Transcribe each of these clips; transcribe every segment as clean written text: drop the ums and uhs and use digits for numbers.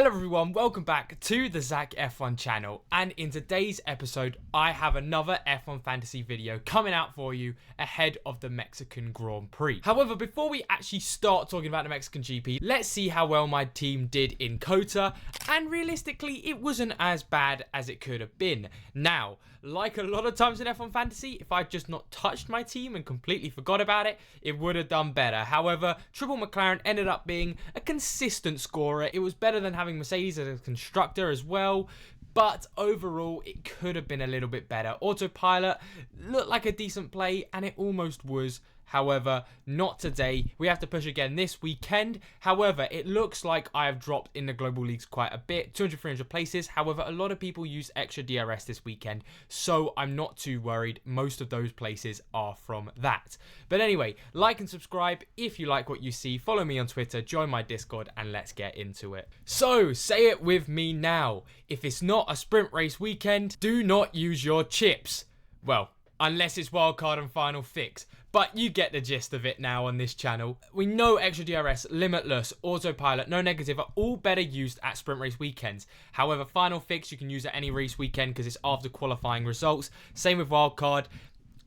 Hello everyone, welcome back to the Zach F1 channel, and in today's episode I have another F1 fantasy video coming out for you ahead of the Mexican Grand Prix. However, before we actually start talking about the Mexican GP, let's see how well my team did in COTA, and realistically it wasn't as bad as it could have been. Now, like a lot of times in F1 fantasy, if I'd just not touched my team and completely forgot about it, it would have done better. However, Triple McLaren ended up being a consistent scorer. It was better than having Mercedes as a constructor as well, but overall it could have been a little bit better. Autopilot looked like a decent play, and it almost was. However, not today. We have to push again this weekend. However, it looks like I have dropped in the global leagues quite a bit, 200, 300 places. However, a lot of people use extra DRS this weekend, so I'm not too worried. Most of those places are from that. But anyway, like and subscribe if you like what you see. Follow me on Twitter, join my Discord, and let's get into it. So, say it with me now. If it's not a sprint race weekend, do not use your chips. Well, unless it's wildcard and final fix. But you get the gist of it now on this channel. We know extra DRS, limitless, autopilot, no negative are all better used at sprint race weekends. However, final fix you can use at any race weekend because it's after qualifying results. Same with wildcard.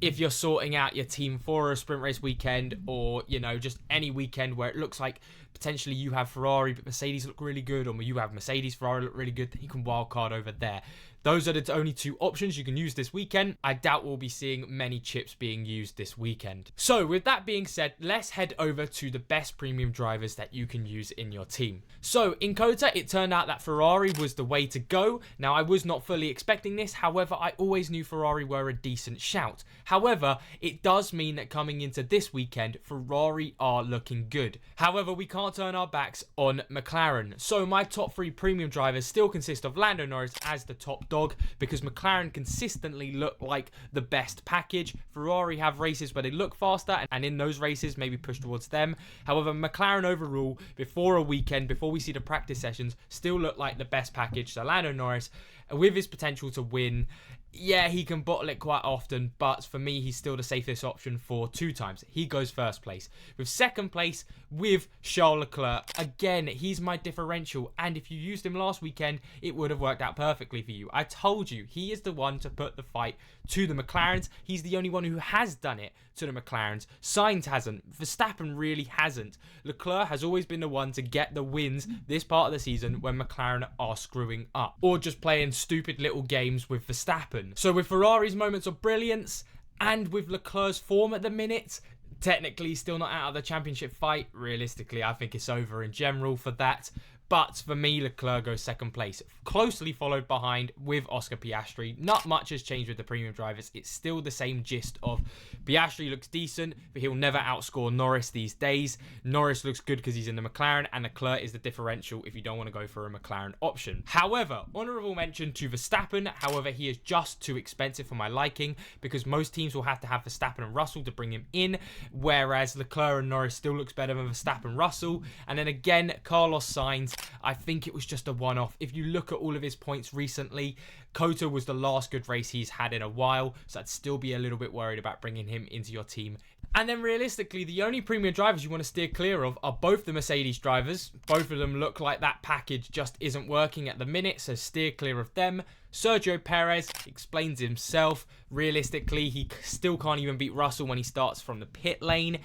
If you're sorting out your team for a sprint race weekend, or, you know, just any weekend where it looks like potentially you have Ferrari but Mercedes look really good, or you have Mercedes, Ferrari look really good, then you can wildcard over there. Those are the only two options you can use this weekend. I doubt we'll be seeing many chips being used this weekend. So with that being said, let's head over to the best premium drivers that you can use in your team. So in COTA, it turned out that Ferrari was the way to go. Now, I was not fully expecting this. However, I always knew Ferrari were a decent shout. However, it does mean that coming into this weekend, Ferrari are looking good. However, we can't turn our backs on McLaren. So my top three premium drivers still consist of Lando Norris as the top dog, because McLaren consistently look like the best package. Ferrari have races where they look faster, and in those races maybe push towards them. However, McLaren overall, before a weekend, before we see the practice sessions, still look like the best package. So Lando Norris, with his potential to win, yeah, he can bottle it quite often, but for me, he's still the safest option for 2 times. He goes first place. With second place, with Charles Leclerc. Again, he's my differential, and if you used him last weekend, it would have worked out perfectly for you. I told you, he is the one to put the fight to the McLarens. He's the only one who has done it to the McLarens. Sainz hasn't. Verstappen really hasn't. Leclerc has always been the one to get the wins this part of the season when McLaren are screwing up, or just playing stupid little games with Verstappen. So with Ferrari's moments of brilliance, and with Leclerc's form at the minute, technically still not out of the championship fight. Realistically, I think it's over in general for that. But for me, Leclerc goes second place, closely followed behind with Oscar Piastri. Not much has changed with the premium drivers. It's still the same gist of Piastri looks decent, but he'll never outscore Norris these days. Norris looks good because he's in the McLaren, and Leclerc is the differential if you don't want to go for a McLaren option. However, honourable mention to Verstappen. However, he is just too expensive for my liking, because most teams will have to have Verstappen and Russell to bring him in, whereas Leclerc and Norris still looks better than Verstappen and Russell. And then again, Carlos Sainz, I think it was just a one-off. If you look at all of his points recently, COTA was the last good race he's had in a while, so I'd still be a little bit worried about bringing him into your team. And then realistically, the only premium drivers you want to steer clear of are both the Mercedes drivers. Both of them look like that package just isn't working at the minute, so steer clear of them. Sergio Perez explains himself. Realistically, he still can't even beat Russell when he starts from the pit lane.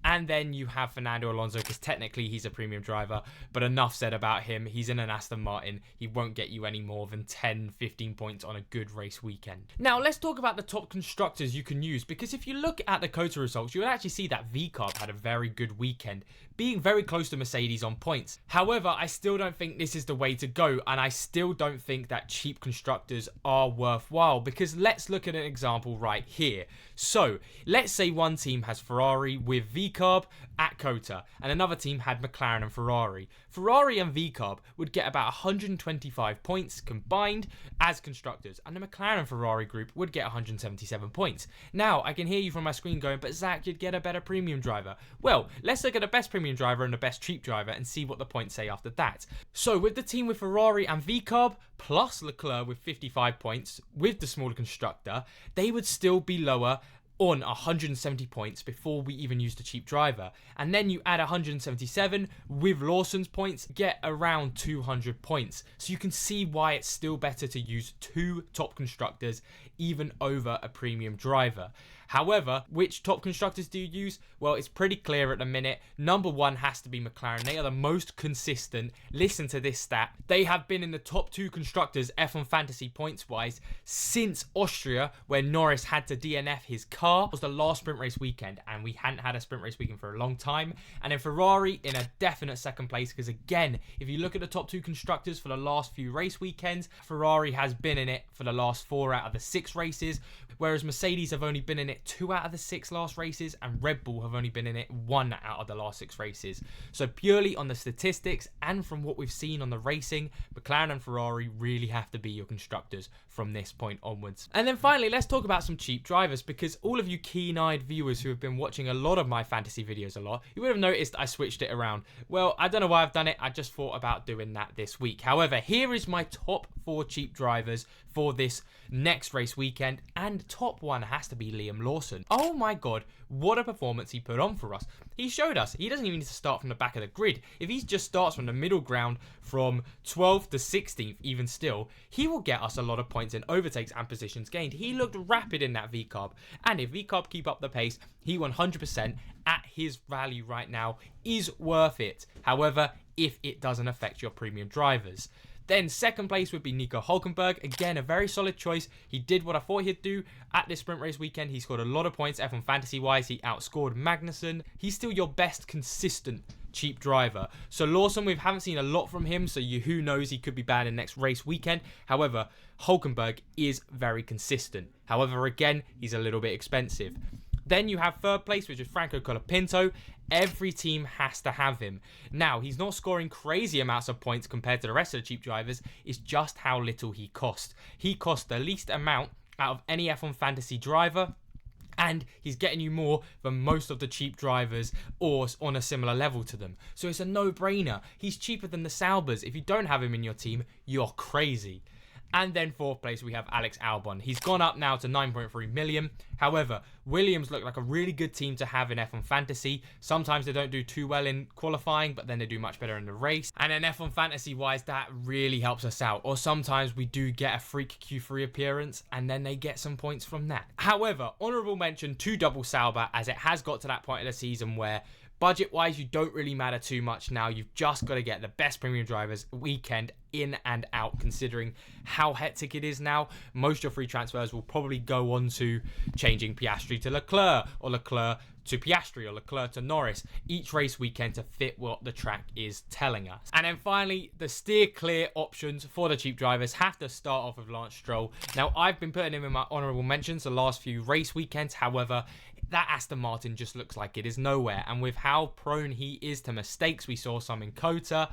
And then you have Fernando Alonso, because technically he's a premium driver, but enough said about him. He's in an Aston Martin. He won't get you any more than 10, 15 points on a good race weekend. Now, let's talk about the top constructors you can use, because if you look at the COTA results, you'll actually see that VCARB had a very good weekend, being very close to Mercedes on points. However, I still don't think this is the way to go, and I still don't think that cheap constructors are worthwhile, because let's look at an example right here. So, let's say one team has Ferrari with VCARB at COTA, and another team had McLaren and Ferrari. Ferrari and VCARB would get about 125 points combined as constructors, and the McLaren and Ferrari group would get 177 points. Now, I can hear you from my screen going, but Zach, you'd get a better premium driver. Well, let's look at the best premium driver and the best cheap driver and see what the points say after that. So, with the team with Ferrari and VCARB, plus Leclerc with 55 points, with the smaller constructor, they would still be lower on 170 points before we even used a cheap driver, and then you add 177 with Lawson's points, get around 200 points. So you can see why it's still better to use 2 top constructors even over a premium driver. However, which top constructors do you use? Well, it's pretty clear at the minute. Number 1 has to be McLaren. They are the most consistent. Listen to this stat. They have been in the top 2 constructors F1 Fantasy points wise since Austria, where Norris had to DNF his car. It was the last sprint race weekend, and we hadn't had a sprint race weekend for a long time. And then Ferrari in a definite second place, because again, if you look at the top 2 constructors for the last few race weekends, Ferrari has been in it for the last 4 out of the 6 races, whereas Mercedes have only been in it 2 out of the 6 last races, and Red Bull have only been in it 1 out of the last 6 races. So purely on the statistics and from what we've seen on the racing, McLaren and Ferrari really have to be your constructors from this point onwards. And then finally, let's talk about some cheap drivers, because all of you keen-eyed viewers who have been watching a lot of my fantasy videos a lot, you would have noticed I switched it around. Well, I don't know why I've done it, I just thought about doing that this week. However, here is my top 4 cheap drivers for this next race weekend, and top 1 has to be Liam Lawson. Oh my god, what a performance he put on for us. He showed us he doesn't even need to start from the back of the grid. If he just starts from the middle ground from 12th to 16th, even still, he will get us a lot of points in overtakes and positions gained. He looked rapid in that VCARB, and if VCARB keep up the pace, he 100% at his value right now is worth it. However, if it doesn't affect your premium drivers. Then second place would be Nico Hülkenberg. Again, a very solid choice. He did what I thought he'd do at this sprint race weekend. He scored a lot of points F1 fantasy wise. He outscored Magnussen. He's still your best consistent cheap driver. So Lawson, we haven't seen a lot from him, so who knows, he could be bad in next race weekend. However, Hülkenberg is very consistent. However, again, he's a little bit expensive. Then you have third place, which is Franco Colapinto. Every team has to have him. Now, he's not scoring crazy amounts of points compared to the rest of the cheap drivers. It's just how little he costs. He costs the least amount out of any F1 fantasy driver, and he's getting you more than most of the cheap drivers or on a similar level to them. So it's a no-brainer. He's cheaper than the Saubers. If you don't have him in your team, you're crazy. And then fourth place, we have Alex Albon. He's gone up now to 9.3 million. However, Williams look like a really good team to have in F1 Fantasy. Sometimes they don't do too well in qualifying, but then they do much better in the race. And in F1 Fantasy-wise, that really helps us out. Or sometimes we do get a freak Q3 appearance, and then they get some points from that. However, honourable mention to Double Sauber, as it has got to that point of the season where budget-wise, you don't really matter too much now. You've just got to get the best premium drivers weekend in and out, considering how hectic it is now. Most of your free transfers will probably go on to changing Piastri to Leclerc, or Leclerc to Piastri, or Leclerc to Norris, each race weekend to fit what the track is telling us. And then finally, the steer clear options for the cheap drivers have to start off with Lance Stroll. Now, I've been putting him in my honourable mentions the last few race weekends. However, that Aston Martin just looks like it is nowhere. And with how prone he is to mistakes, we saw some in Kota,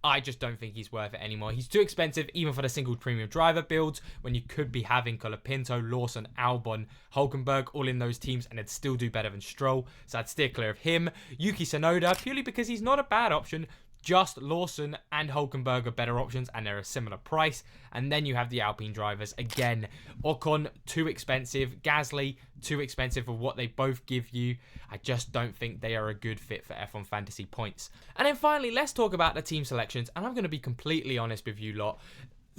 I just don't think he's worth it anymore. He's too expensive, even for the single premium driver builds, when you could be having Colapinto, Lawson, Albon, Hülkenberg all in those teams, and it'd still do better than Stroll. So I'd steer clear of him. Yuki Tsunoda, purely because he's not a bad option. Just Lawson and Hülkenberg are better options, and they're a similar price. And then you have the Alpine drivers. Again, Ocon, too expensive. Gasly, too expensive for what they both give you. I just don't think they are a good fit for F1 Fantasy points. And then finally, let's talk about the team selections. And I'm going to be completely honest with you lot.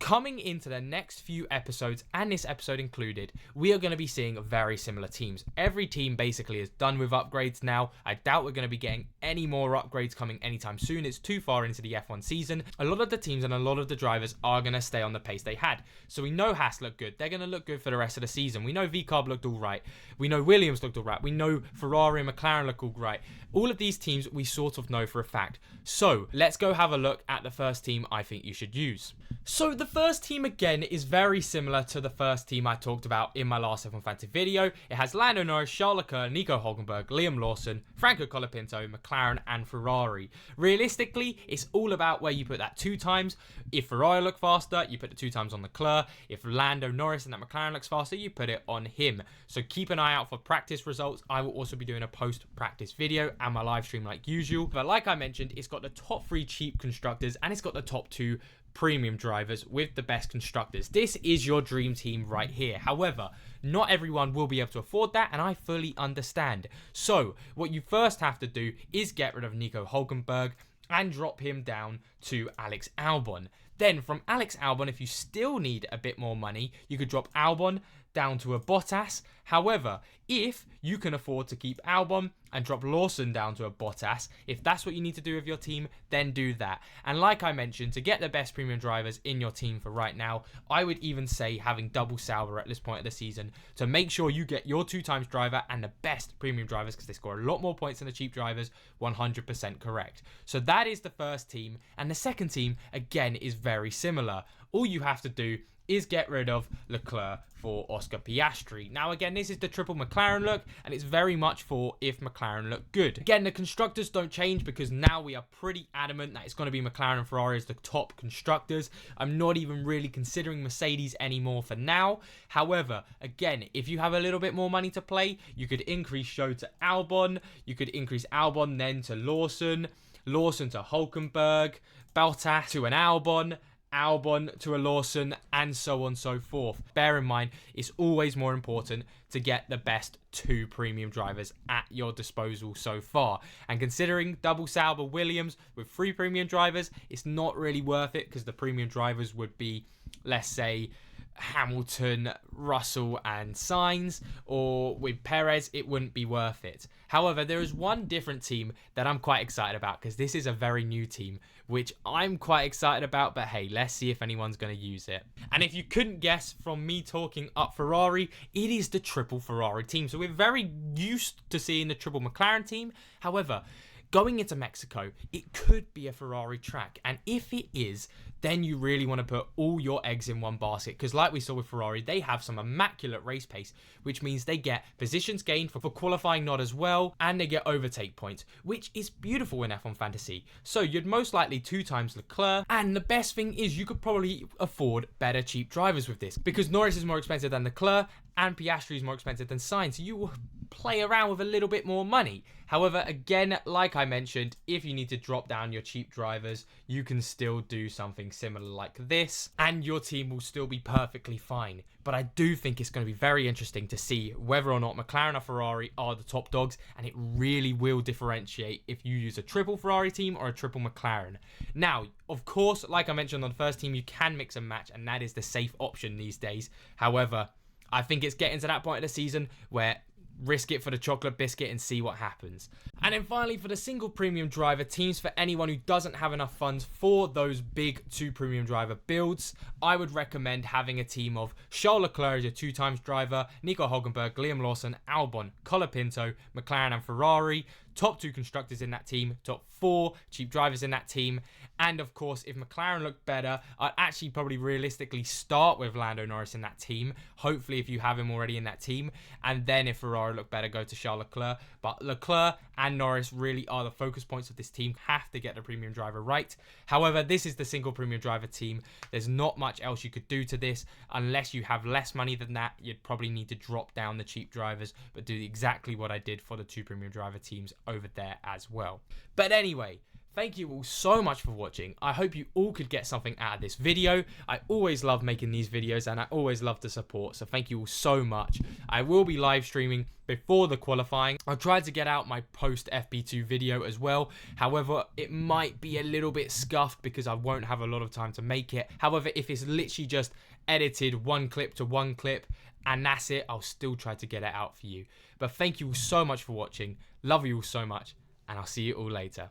Coming into the next few episodes, and this episode included, we are going to be seeing very similar teams. Every team basically is done with upgrades now. I doubt we're going to be getting any more upgrades coming anytime soon. It's too far into the F1 season. A lot of the teams and a lot of the drivers are going to stay on the pace they had. So we know Haas looked good. They're going to look good for the rest of the season. We know VCARB looked all right. We know Williams looked all right. We know Ferrari and McLaren look all right. All of these teams we sort of know for a fact. So let's go have a look at the first team I think you should use. So the first team again is very similar to the first team I talked about in my last F1 Fantasy video. It has Lando Norris, Charles Leclerc, Nico Hülkenberg, Liam Lawson, Franco Colapinto, McLaren and Ferrari. Realistically, it's all about where you put that 2 times. If Ferrari look faster, you put the 2 times on Leclerc. If Lando Norris and that McLaren looks faster, you put it on him. So keep an eye out for practice results. I will also be doing a post-practice video and my live stream like usual. But like I mentioned, it's got the top 3 cheap constructors and it's got the top 2 premium drivers with the best constructors. This is your dream team right here. However, not everyone will be able to afford that, and I fully understand. So what you first have to do is get rid of Nico Hülkenberg and drop him down to Alex Albon. Then from Alex Albon, if you still need a bit more money, you could drop Albon down to a Bottas. However, if you can afford to keep Albon and drop Lawson down to a Bottas, if that's what you need to do with your team, then do that. And like I mentioned, to get the best premium drivers in your team for right now, I would even say having double Sauber at this point of the season to make sure you get your 2x driver and the best premium drivers, because they score a lot more points than the cheap drivers. 100% correct. So that is the first team, and the second team again is very similar. All you have to do is get rid of Leclerc for Oscar Piastri. Now again, this is the triple McLaren look, and it's very much for if McLaren look good. Again, the constructors don't change because now we are pretty adamant that it's going to be McLaren and Ferrari as the top constructors. I'm not even really considering Mercedes anymore for now. However, again, if you have a little bit more money to play, you could increase Show to Albon, you could increase Albon then to Lawson, Lawson to Hülkenberg, Bottas to an Albon, Albon to a Lawson, and so on and so forth. Bear in mind, it's always more important to get the best 2 premium drivers at your disposal so far. And considering double Sauber Williams with 3 premium drivers, it's not really worth it because the premium drivers would be, let's say, Hamilton, Russell and Sainz, or with Perez, it wouldn't be worth it. However, there is one different team that I'm quite excited about because this is a very new team, which I'm quite excited about, but hey, let's see if anyone's going to use it. And if you couldn't guess from me talking up Ferrari, it is the triple Ferrari team. So we're very used to seeing the triple McLaren team. However, going into Mexico, it could be a Ferrari track. And if it is, then you really want to put all your eggs in one basket. Because like we saw with Ferrari, they have some immaculate race pace, which means they get positions gained for qualifying nod as well. And they get overtake points, which is beautiful in F1 Fantasy. So you'd most likely 2x Leclerc. And the best thing is you could probably afford better cheap drivers with this. Because Norris is more expensive than Leclerc and Piastri is more expensive than Sainz. So you will play around with a little bit more money. However, again, like I mentioned, if you need to drop down your cheap drivers, you can still do something similar like this, and your team will still be perfectly fine. But I do think it's going to be very interesting to see whether or not McLaren or Ferrari are the top dogs, and it really will differentiate if you use a triple Ferrari team or a triple McLaren. Now, of course, like I mentioned on the first team, you can mix and match, and that is the safe option these days. However, I think it's getting to that point of the season where risk it for the chocolate biscuit and see what happens. And then finally, for the single premium driver teams, for anyone who doesn't have enough funds for those big 2 premium driver builds, I would recommend having a team of Charles Leclerc as your 2x driver, Nico Hülkenberg, Liam Lawson, Albon, Colapinto, McLaren and Ferrari, top 2 constructors in that team, top 4 cheap drivers in that team. And of course, if McLaren look better, I'd actually probably realistically start with Lando Norris in that team. Hopefully, if you have him already in that team. And then if Ferrari look better, go to Charles Leclerc. But Leclerc and Norris really are the focus points of this team. Have to get the premium driver right. However, this is the single premium driver team. There's not much else you could do to this. Unless you have less money than that, you'd probably need to drop down the cheap drivers, but do exactly what I did for the 2 premium driver teams over there as well. But anyway, thank you all so much for watching. I hope you all could get something out of this video. I always love making these videos and I always love the support, so thank you all so much. I will be live streaming before the qualifying. I'll try to get out my post FP2 video as well. However, it might be a little bit scuffed because I won't have a lot of time to make it. However, if it's literally just edited 1 clip to 1 clip and that's it, I'll still try to get it out for you. But thank you all so much for watching. Love you all so much, and I'll see you all later.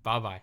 Bye bye.